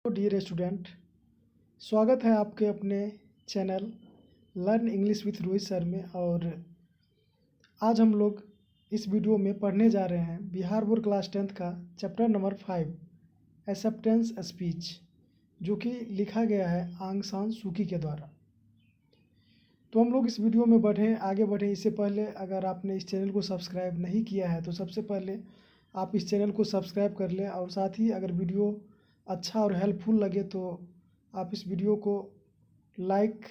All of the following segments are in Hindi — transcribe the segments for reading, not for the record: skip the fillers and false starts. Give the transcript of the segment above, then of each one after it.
डियर स्टूडेंट, स्वागत है आपके अपने channel learn English with Rohit sir में। और आज हम लोग इस वीडियो में पढ़ने जा रहे हैं बिहार बोर्ड क्लास 10th का चैप्टर नंबर 5 एक्सेप्टेंस स्पीच, जो कि लिखा गया है आंग सान सूकी के द्वारा। तो हम लोग इस वीडियो में आगे बढ़ें इससे पहले अगर आपने इस चैनल को सब्सक्राइब नहीं किया है तो सबसे पहले आप इस चैनल को सब्सक्राइब कर लें, और साथ ही अगर वीडियो अच्छा और हेल्पफुल लगे तो आप इस वीडियो को लाइक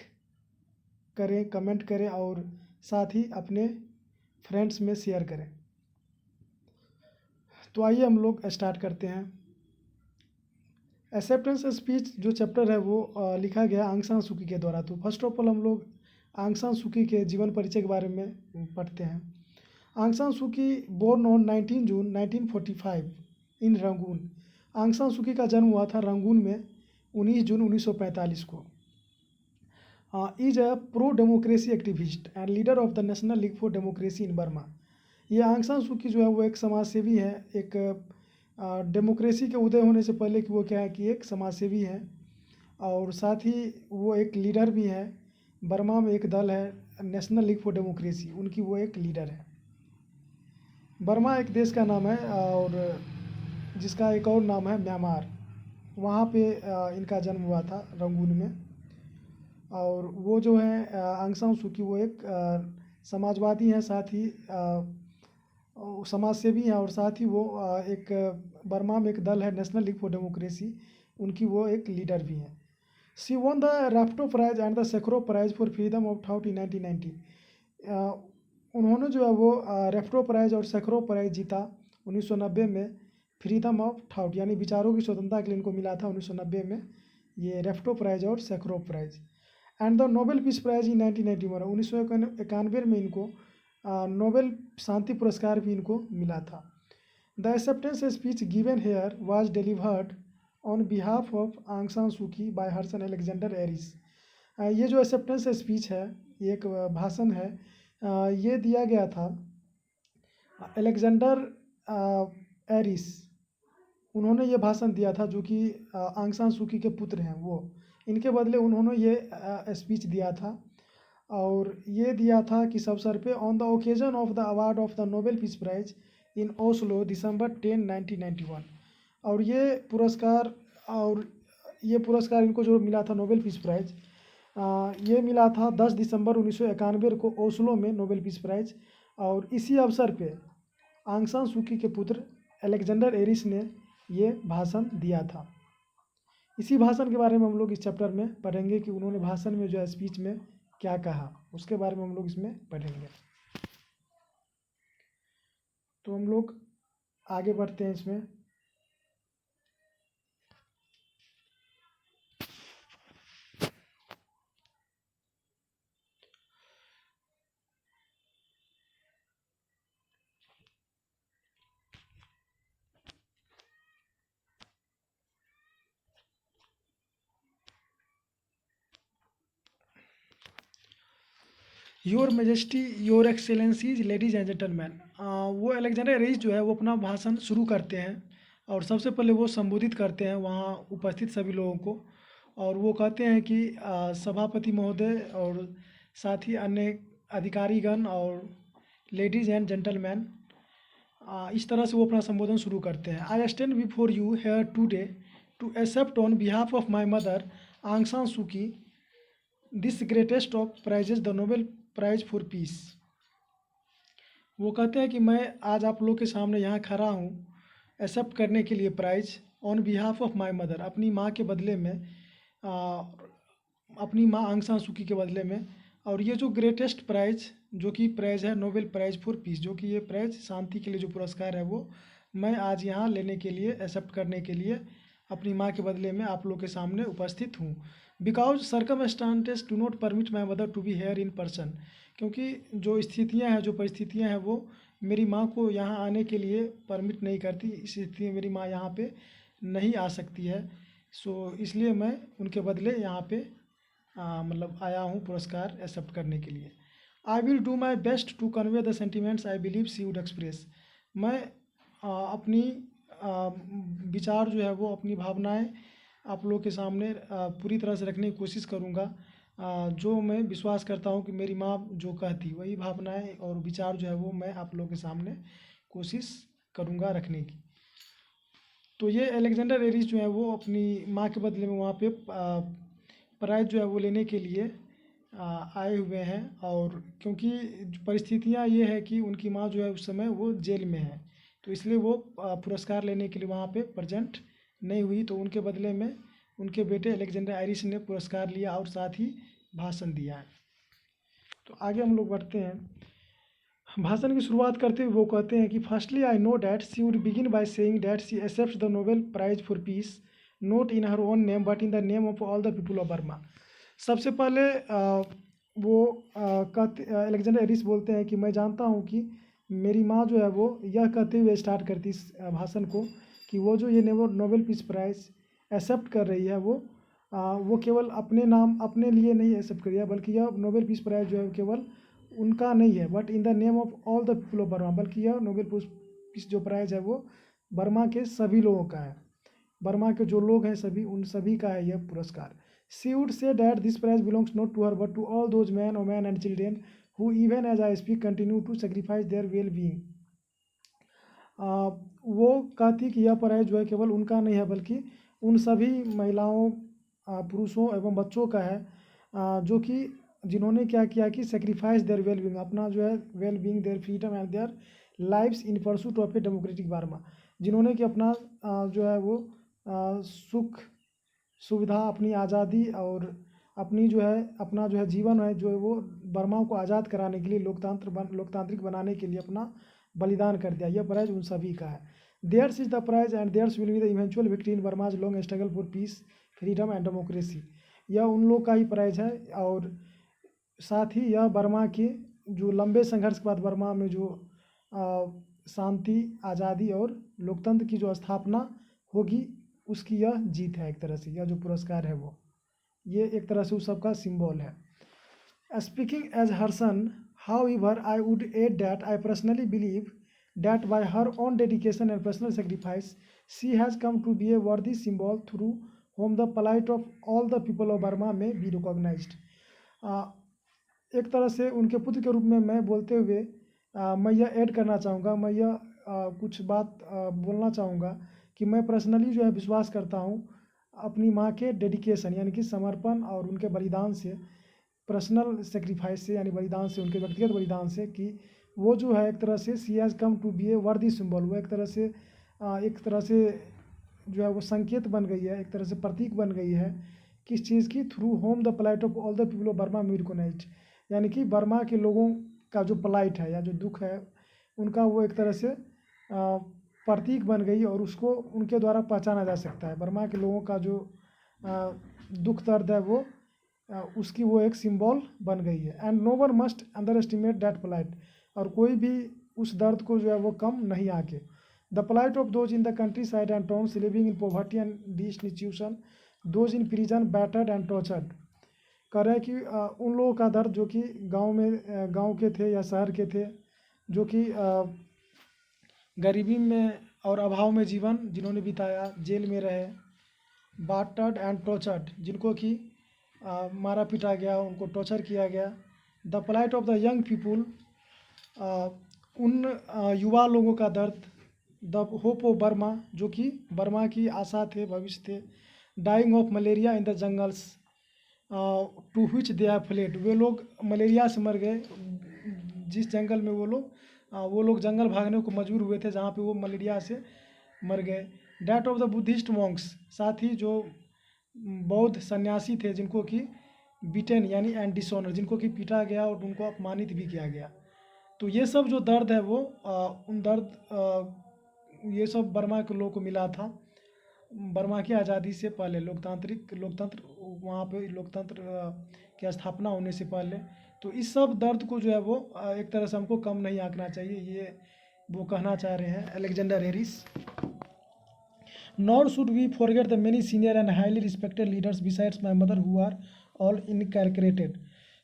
करें, कमेंट करें और साथ ही अपने फ्रेंड्स में शेयर करें। तो आइए हम लोग स्टार्ट करते हैं। एक्सेप्टेंस स्पीच जो चैप्टर है वो लिखा गया आंग सान सूकी के द्वारा। तो फर्स्ट ऑफ ऑल हम लोग आंग सान सूकी के जीवन परिचय के बारे में पढ़ते हैं। Aung San Suu Kyi born on 19 June 1945 in Rangoon. Aung San सूकी का जन्म हुआ था रंगून में 19 जून 1945 को। Is a pro democracy activist and leader of the national league for democracy in Burma. ये आंग सान सूकी जो है वो एक समाज सेवी है, एक डेमोक्रेसी के उदय होने से पहले कि वो क्या है कि एक समाज सेवी है, और साथ ही वो एक लीडर भी है। बर्मा में एक दल है नेशनल लीग फॉर डेमोक्रेसी, उनकी वो एक लीडर है। बर्मा एक देश का नाम है और जिसका एक और नाम है म्यांमार। वहाँ पे इनका जन्म हुआ था रंगून में। और वो जो है आंग सान सूकी वो एक समाजवादी हैं, साथ ही समाज सेवी हैं, और साथ ही वो एक बर्मा में एक दल है नेशनल लीग फॉर डेमोक्रेसी, उनकी वो एक लीडर भी हैं। She won the Rafto prize and the Sakharov prize for freedom of thought in 1990। उन्होंने जो है वो रेफ्टो प्राइज और सेक्रो प्राइज जीता 1990 में। फ्रीडम ऑफ थाउट यानी विचारों की स्वतंत्रता के लिए इनको मिला था 1990 में ये रेफ्टो प्राइज और Sakharov prize. And the Nobel peace prize in 1991 1991 में इनको नोबेल शांति पुरस्कार भी इनको मिला था। The acceptance speech given here was delivered on behalf of Aung San Suu Kyi by her son Alexander Aris. ये जो एक्सेप्टेंस स्पीच है ये एक भाषण है, ये दिया गया था अलेक्जेंडर एरिस। उन्होंने ये भाषण दिया था जो कि आंग सान सूकी के पुत्र हैं वो, इनके बदले उन्होंने ये स्पीच दिया था। और ये दिया था किस अवसर पे, on the occasion of the award of the Nobel peace prize in Oslo December 10 1991। और ये पुरस्कार इनको जो मिला था नोबेल पीस प्राइज, ये मिला था 10 दिसंबर 1991 को ओस्लो में नोबेल पीस प्राइज। और इसी अवसर पे आंग सान सूकी के पुत्र अलेक्जेंडर एरिस ने ये भाषण दिया था। इसी भाषण के बारे में हम लोग इस चैप्टर में पढ़ेंगे कि उन्होंने भाषण में जो है स्पीच में क्या कहा, उसके बारे में हम लोग इसमें पढ़ेंगे। तो हम लोग आगे बढ़ते हैं इसमें। Your majesty, your excellencies, ladies and gentleman. वो अलेक्जेंडर एरिस जो है वो अपना भाषण शुरू करते हैं और सबसे पहले वो संबोधित करते हैं वहाँ उपस्थित सभी लोगों को। और वो कहते हैं कि सभापति महोदय और साथ ही अन्य अधिकारीगण और लेडीज एंड जेंटलमैन, इस तरह से वो अपना संबोधन शुरू करते हैं। I stand before you here today to accept on behalf of my mother Aung San Suu Kyi this greatest of prizes the Nobel prize for peace. वो कहते हैं कि मैं आज आप लोग के सामने यहाँ खड़ा हूँ एक्सेप्ट करने के लिए prize on behalf of my mother, अपनी माँ के बदले में, अपनी माँ आंग सान सूकी के बदले में। और ये जो ग्रेटेस्ट प्राइज जो कि प्राइज है नोबेल प्राइज फॉर पीस, जो कि ये प्राइज शांति के लिए जो पुरस्कार है वो मैं आज यहाँ लेने के लिए, एक्सेप्ट करने के लिए अपनी माँ के बदले में आप लोग के सामने उपस्थित हूँ। Because circumstances do not permit my mother to be here in person. क्योंकि जो स्थितियाँ हैं, जो परिस्थितियाँ हैं वो मेरी माँ को यहाँ आने के लिए परमिट नहीं करती। इस स्थिति में मेरी माँ यहाँ पे नहीं आ सकती है, सो इसलिए मैं उनके बदले यहाँ पे मतलब आया हूँ पुरस्कार एक्सेप्ट करने के लिए। I will do my best to convey the sentiments I believe she would express. मैं अपनी विचार जो है वो, अपनी भावनाएं आप लोग के सामने पूरी तरह से रखने की कोशिश करूँगा। जो मैं विश्वास करता हूँ कि मेरी माँ जो कहती वही भावनाएं और विचार जो है वो मैं आप लोग के सामने कोशिश करूँगा रखने की। तो ये अलेक्जेंडर एरिस जो है वो अपनी माँ के बदले में वहाँ पे प्राइज जो है वो लेने के लिए आए हुए हैं। और क्योंकि परिस्थितियाँ ये है कि उनकी माँ जो है उस समय वो जेल में है, तो इसलिए वो पुरस्कार लेने के लिए वहाँ पे प्रेजेंट नहीं हुई। तो उनके बदले में उनके बेटे अलेक्जेंडर आयरिस ने पुरस्कार लिया और साथ ही भाषण दिया है। तो आगे हम लोग बढ़ते हैं। भाषण की शुरुआत करते हुए वो कहते हैं कि firstly I know that she would begin by saying that she accepts the Nobel prize for peace not in her own name but in the name of all the people of Burma. सबसे पहले वो अलेक्जेंडर एरिस बोलते हैं कि मैं जानता हूँ कि मेरी माँ जो है वो यह कहते हुए स्टार्ट करती इस भाषण को कि वो जो ये नोबेल पीस प्राइज़ एक्सेप्ट कर रही है वो केवल अपने नाम अपने लिए नहीं एक्सेप्ट कर रही है, बल्कि यह नोबेल पीस प्राइज़ जो है केवल उनका नहीं है but in the name of all the people of Burma, बल्कि यह नोबेल पीस जो प्राइज़ है वो बर्मा के सभी लोगों का है। बर्मा के जो लोग हैं सभी उन सभी का है यह पुरस्कार। She would say that this prize belongs not to her but to all those men, women and children who even as I speak continue to sacrifice their well-being. वो कहती कि यह प्राइज जो है केवल उनका नहीं है बल्कि उन सभी महिलाओं, पुरुषों एवं बच्चों का है जो कि जिन्होंने क्या किया कि सेक्रीफाइस देयर वेल बींग, अपना जो है well being, their freedom and their lives in pursuit of a democratic Burma, जिन्होंने कि अपना जो है वो सुख सुविधा, अपनी आज़ादी और अपनी जो है अपना जो है जीवन है जो है वो बर्मा को आज़ाद कराने के लिए लोकतांत्रिक बनाने के लिए अपना बलिदान कर दिया। यह प्राइज उन सभी का है। Theirs is the prize and theirs will be the eventual victory in Burma's long struggle for peace freedom and democracy. यह उन लोग का ही प्राइज है और साथ ही यह बर्मा के जो लंबे संघर्ष के बाद बर्मा में जो शांति, आज़ादी और लोकतंत्र की जो स्थापना होगी उसकी यह जीत है। एक तरह से यह जो पुरस्कार है वो ये एक तरह से उस सबका सिंबल है। Speaking as her son, however, I would add that I personally believe that by her own dedication and personal sacrifice, she has come to be a worthy symbol through whom the plight of all the people of Burma may be recognized. एक तरह से उनके पुत्र के रूप में मैं बोलते हुए मैं यह ऐड करना चाहूँगा, मैं यह कुछ बात बोलना चाहूँगा कि मैं पर्सनली जो है विश्वास करता हूँ अपनी माँ के डेडिकेशन यानी कि समर्पण और उनके बलिदान से, पर्सनल सेक्रीफाइस से यानी बलिदान से, उनके व्यक्तिगत बलिदान से, कि वो जो है एक तरह से सी हैज़ कम टू बी ए वर्दी सिंबल, वो एक तरह से जो है वो संकेत बन गई है, एक तरह से प्रतीक बन गई है किस चीज़ की, through whom the plight of all the people of Burma may recognised, यानी कि बर्मा के लोगों का जो प्लाइट है या जो दुख है उनका वो एक तरह से प्रतीक बन गई और उसको उनके द्वारा पहचाना जा सकता है। बर्मा के लोगों का जो दुख दर्द है वो उसकी वो एक सिंबल बन गई है। And no one must underestimate that plight, और कोई भी उस दर्द को जो है वो कम नहीं आके। The plight of those in the countryside and towns living in poverty and destitution, those in prison battered and tortured, कह रहे हैं कि उन लोगों का दर्द जो कि गांव के थे या शहर के थे, जो कि गरीबी में और अभाव में जीवन जिन्होंने बिताया, जेल में रहे, बाटर्ड एंड टॉर्चर्ड, जिनको कि मारा पीटा गया, उनको टॉर्चर किया गया। The plight of the young people, उन युवा लोगों का दर्द। द होप ऑफ बर्मा, जो कि बर्मा की आशा थे, भविष्य थे। Dying of malaria in the jungles to which they have fled, वे लोग मलेरिया से मर गए जिस जंगल में वो लोग जंगल भागने को मजबूर हुए थे जहाँ पे वो मलेरिया से मर गए। Death of the Buddhist Monks, साथ ही जो बौद्ध सन्यासी थे जिनको कि बीटेन यानी एंड डिसऑनर, जिनको कि पीटा गया और उनको अपमानित भी किया गया। तो ये सब जो दर्द है वो ये सब बर्मा के लोगों को मिला था बर्मा की आज़ादी से पहले, लोकतंत्र वहाँ पे लोकतंत्र की स्थापना होने से पहले। तो इस सब दर्द को जो है वो एक तरह से हमको कम नहीं आंकना चाहिए, ये वो कहना चाह रहे हैं Alexander Aris. Nor should we forget the many senior and highly respected leaders besides my mother who are all incarcerated,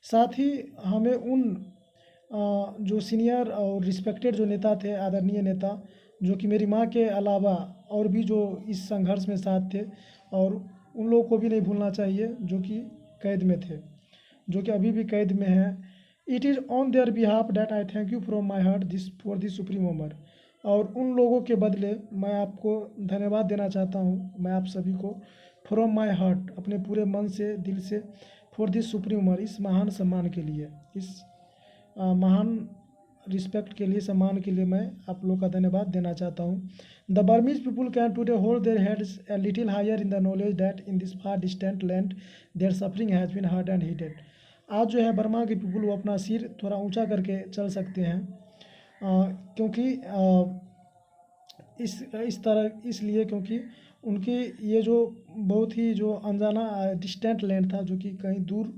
साथ ही हमें उन जो सीनियर और रिस्पेक्टेड जो नेता थे, आदरणीय नेता, जो कि मेरी माँ के अलावा और भी जो इस संघर्ष में साथ थे और उन लोगों को भी नहीं भूलना चाहिए जो कि कैद में थे, जो कि अभी भी कैद में हैं। It is on their behalf that I thank you from my heart this for this supreme honour. और उन लोगों के बदले मैं आपको धन्यवाद देना चाहता हूँ, मैं आप सभी को फ्रॉम माई हार्ट, अपने पूरे मन से, दिल से, फॉर दिस सुप्रीम ऑनर, इस महान सम्मान के लिए, इस महान रिस्पेक्ट के लिए, सम्मान के लिए मैं आप लोग का धन्यवाद देना चाहता हूँ। The Burmese people can today hold their heads a little higher in the knowledge that in this far distant land their suffering has been heard and heeded. आज जो है बर्मा के पीपुल वो अपना सिर थोड़ा ऊंचा करके चल सकते हैं, क्योंकि इस तरह इसलिए क्योंकि उनकी ये जो बहुत ही जो अनजाना डिस्टेंट लैंड था, जो कि कहीं दूर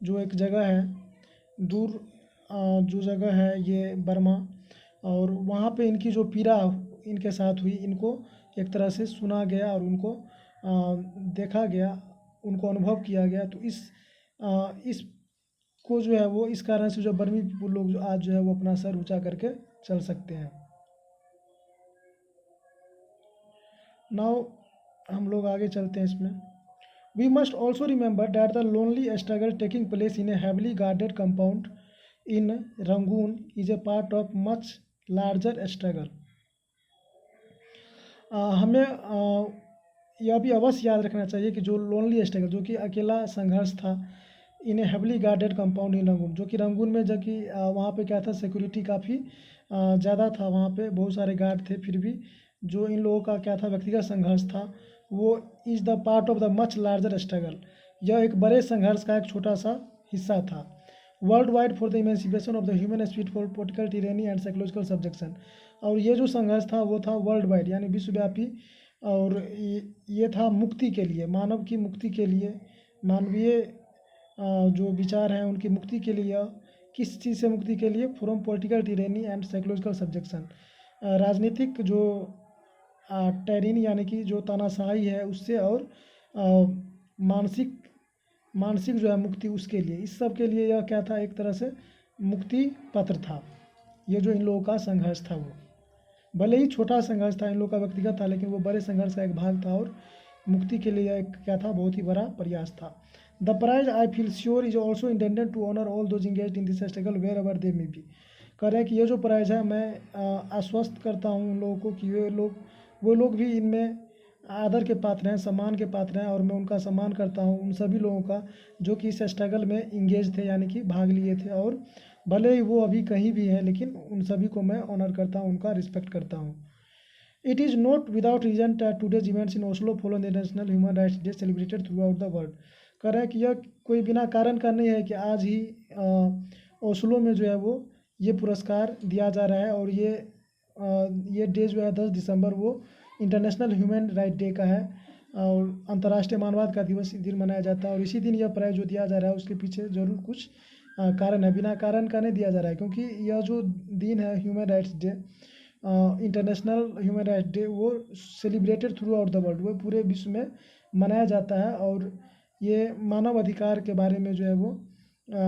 जो एक जगह है, दूर जो जगह है ये बर्मा, और वहाँ पे इनकी जो पीड़ा इनके साथ हुई, इनको एक तरह से सुना गया और उनको देखा गया, उनको अनुभव किया गया। तो इस को जो है वो इस कारण से जो बर्मी पीपुल लोग जो आज जो है वो अपना सर ऊंचा करके चल सकते हैं। नाउ हम लोग आगे चलते हैं इसमें। We must also remember that the lonely struggle taking place in a heavily guarded compound in Rangoon is a part of much larger struggle. हमें यह भी अवश्य याद रखना चाहिए कि जो लोनली स्ट्रगल, जो कि अकेला संघर्ष था, in a heavily guarded compound in Rangoon, जो कि रंगून में, जबकि वहाँ पे क्या था, सिक्योरिटी काफ़ी ज़्यादा था, वहाँ पे बहुत सारे गार्ड थे, फिर भी जो इन लोगों का क्या था, व्यक्तिगत संघर्ष था, वो is the part of the much larger struggle, यह एक बड़े संघर्ष का एक छोटा सा हिस्सा था। Worldwide for the emancipation of the human spirit for political tyranny and psychological subjection. और ये जो संघर्ष था वो था वर्ल्ड वाइड, यानी विश्वव्यापी, और ये था मुक्ति के लिए, मानव की मुक्ति के लिए, मानवीय जो विचार हैं उनकी मुक्ति के लिए। किस चीज़ से मुक्ति के लिए? From political tyranny and psychological subjection, राजनीतिक जो टेरिनी यानी कि जो तानाशाही है उससे, और मानसिक मानसिक जो है मुक्ति, उसके लिए, इस सब के लिए यह क्या था, एक तरह से मुक्ति पत्र था। ये जो इन लोगों का संघर्ष था वो भले ही छोटा संघर्ष था, इन लोगों का व्यक्तिगत था, लेकिन वो बड़े संघर्ष का एक भाग था, और मुक्ति के लिए एक क्या था, बहुत ही बड़ा प्रयास था। The prize I feel sure is also intended to honour all those engage in this struggle wherever they may be. कह रहे हैं कि ये जो प्राइज है, मैं आश्वस्त करता हूँ उन लोगों को कि वो लोग भी इनमें आदर के पात्र हैं, सम्मान के पात्र हैं, और मैं उनका सम्मान करता हूँ उन सभी लोगों का जो कि इस स्ट्रगल में इंगेज थे, यानी कि भाग लिए थे, और भले ही वो अभी कहीं भी हैं, लेकिन उन सभी को मैं ऑनर करता हूँ, उनका रिस्पेक्ट करता हूँ। It is not without reason that today's events in Oslo follow the International human rights Day celebrated throughout the world. कह रहे हैं कि यह कोई बिना कारण का नहीं है कि आज ही ओस्लो में जो है वो ये पुरस्कार दिया जा रहा है, और ये डे जो है 10 दिसंबर वो इंटरनेशनल ह्यूमन राइट डे का है, और अंतर्राष्ट्रीय मानवाधिकार का दिवस इस दिन मनाया जाता है। और इसी दिन यह प्राइज जो दिया जा रहा है उसके पीछे ज़रूर कुछ कारण है, बिना कारण का नहीं दिया जा रहा है, क्योंकि यह जो दिन है human rights day, international human rights day, वो celebrated throughout the world, वो पूरे विश्व में मनाया जाता है। और ये मानव अधिकार के बारे में जो है वो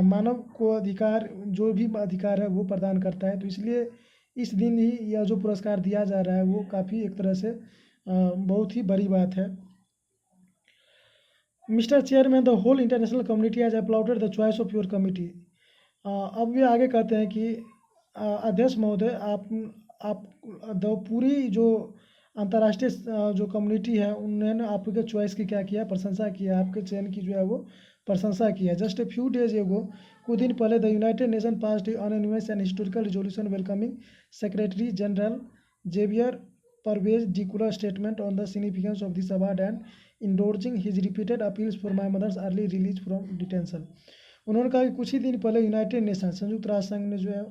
मानव को अधिकार, जो भी अधिकार है वो प्रदान करता है। तो इसलिए इस दिन ही यह जो पुरस्कार दिया जा रहा है वो काफ़ी एक तरह से बहुत ही बड़ी बात है। Mister chairman, the whole international community has applauded the choice of your committee. अब ये आगे कहते हैं कि अध्यक्ष महोदय, आप पूरी जो अंतर्राष्ट्रीय जो कम्युनिटी है उन्होंने आपके चॉइस की क्या किया, प्रशंसा की है, आपके चयन की जो है वो प्रशंसा की है। जस्ट ए फ्यू डेज एगो, कुछ दिन पहले, the United Nation passed unanimous and historical resolution welcoming secretary general Javier Perez de Cuellar statement on the significance of this award and endorsing his repeated appeals for my mother's early release from detention. उन्होंने कहा कि कुछ ही दिन पहले यूनाइटेड नेशन, संयुक्त राष्ट्र संघ ने जो है,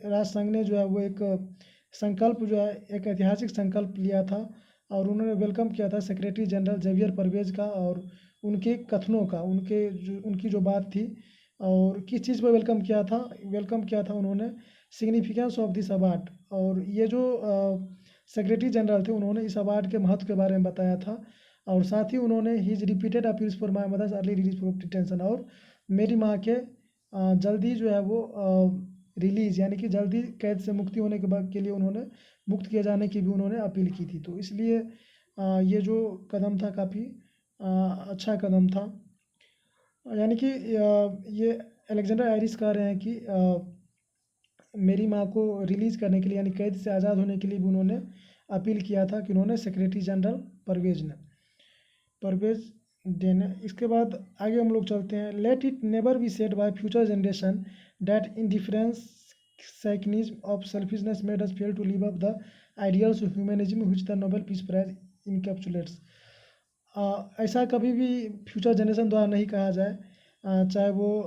राष्ट्र संघ ने जो है वो एक संकल्प जो है, एक ऐतिहासिक संकल्प लिया था, और उन्होंने वेलकम किया था सेक्रेटरी जनरल जेवियर परवेज का, और उनके कथनों का, उनकी जो बात थी, और किस चीज़ पर वेलकम किया था उन्होंने, सिग्निफिकेंस ऑफ दिस अवार्ड। और ये जो सेक्रेटरी जनरल थे, उन्होंने इस अवार्ड के महत्व के बारे में बताया था, और साथ ही उन्होंने his repeated appeals for my mother's early release from detention, और मेरी माँ के जल्दी जो है वो रिलीज़, यानी कि जल्दी कैद से मुक्ति होने के लिए उन्होंने मुक्त किए जाने की भी उन्होंने अपील की थी। तो इसलिए ये जो कदम था काफ़ी अच्छा कदम था। यानी कि ये अलेक्जेंडर आयरिश कह रहे हैं कि मेरी माँ को रिलीज़ करने के लिए यानी कैद से आज़ाद होने के लिए भी उन्होंने अपील किया था कि उन्होंने सेक्रेटरी जनरल परवेज डे ने। इसके बाद आगे हम लोग चलते हैं। Let it never be said by future generation that indifference cynicism of selfishness made us fail to live up the ideals of humanism which the Nobel peace prize encapsulates. ऐसा कभी भी फ्यूचर जनरेशन द्वारा नहीं कहा जाए, चाहे वो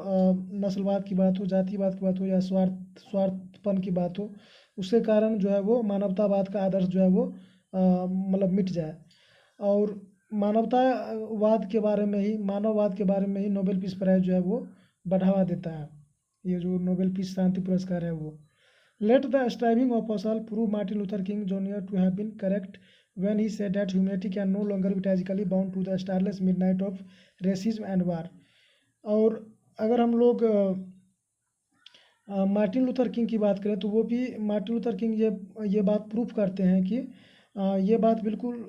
नस्लवाद की बात हो, जातिवाद की बात हो या स्वार्थपन की बात हो, उसके कारण जो है वो मानवतावाद का आदर्श जो है वो मतलब मिट जाए। और मानवतावाद के बारे में ही, मानववाद के बारे में ही नोबेल पीस प्राइज जो है वो बढ़ावा देता है। ये जो नोबेल पीस शांति पुरस्कार है वो। Let the striving of us all prove Martin Luther King Jr. to have been correct when he said that humanity can no longer be tragically bound to the starless midnight of racism and war. और अगर हम लोग मार्टिन लूथर किंग की बात करें तो वो भी मार्टिन लूथर किंग ये बात प्रूफ करते हैं कि ये बात बिल्कुल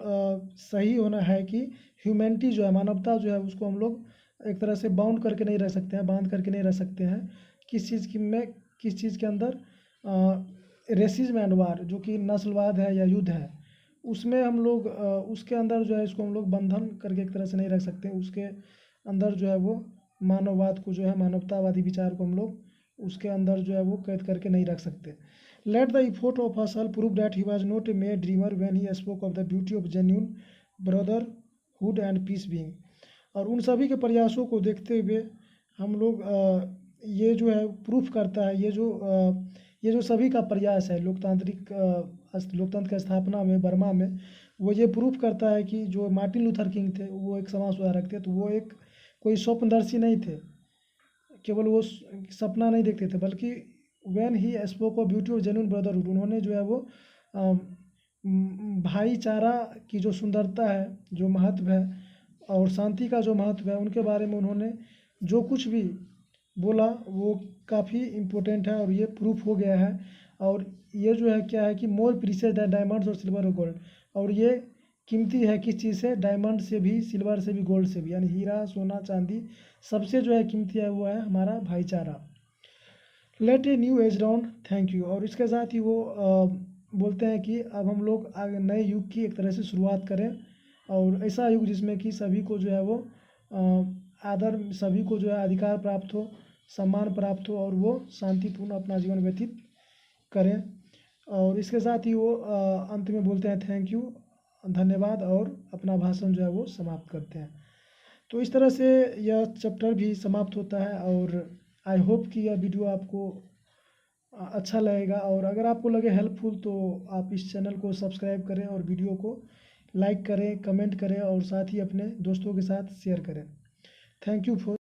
सही होना है कि ह्यूमैनिटी जो है, मानवता जो है, उसको हम लोग एक तरह से बाउंड करके नहीं रह सकते हैं, बांध करके नहीं रह सकते हैं किस चीज़ के अंदर, रेसिज्म एंड वार, जो कि नस्लवाद है या युद्ध है, उसमें हम लोग उसके अंदर जो है इसको हम लोग बंधन करके एक तरह से नहीं रख सकते। उसके अंदर जो है वो मानववाद को, जो है मानवतावादी विचार को हम लोग उसके अंदर जो है वो कैद करके नहीं रख सकते। Let the effort of us all prove that he was not a mere dreamer when he spoke of the beauty of genuine brotherhood and peace being. और उन सभी के प्रयासों को देखते हुए हम लोग ये जो है प्रूफ करता है, ये जो सभी का प्रयास है लोकतंत्र की स्थापना में बर्मा में, वो ये प्रूफ करता है कि जो मार्टिन लूथर किंग थे वो एक समाज सुधारक थे। तो वो एक कोई स्वप्नदर्शी नहीं थे, केवल वो सपना नहीं देखते थे, बल्कि when he spoke of beauty of genuine brotherhood, उन्होंने जो है वो भाईचारा की जो सुंदरता है, जो महत्व है, और शांति का जो महत्व है, उनके बारे में उन्होंने जो कुछ भी बोला वो काफ़ी इम्पोर्टेंट है और ये प्रूफ हो गया है। और ये जो है क्या है कि मोर प्रीशियस दैन डायमंड्स और सिल्वर और गोल्ड, और ये कीमती है किस चीज़ से, डायमंड से भी, सिल्वर से भी, गोल्ड से भी, यानी हीरा सोना चांदी सबसे जो है कीमती है वो है हमारा भाईचारा। Let a new age round thank you. और इसके साथ ही वो बोलते हैं कि अब हम लोग आगे नए युग की एक तरह से शुरुआत करें, और ऐसा युग जिसमें कि सभी को जो है वो आदर, सभी को जो है अधिकार प्राप्त हो, सम्मान प्राप्त हो, और वो शांतिपूर्ण अपना जीवन व्यतीत करें। और इसके साथ ही वो अंत में बोलते हैं थैंक यू, धन्यवाद, और अपना भाषण जो है वो समाप्त करते हैं। तो इस तरह से यह चैप्टर भी समाप्त होता है। और आई होप कि यह वीडियो आपको अच्छा लगेगा, और अगर आपको लगे हेल्पफुल तो आप इस चैनल को सब्सक्राइब करें और वीडियो को लाइक करें, कमेंट करें, और साथ ही अपने दोस्तों के साथ शेयर करें। Thank you for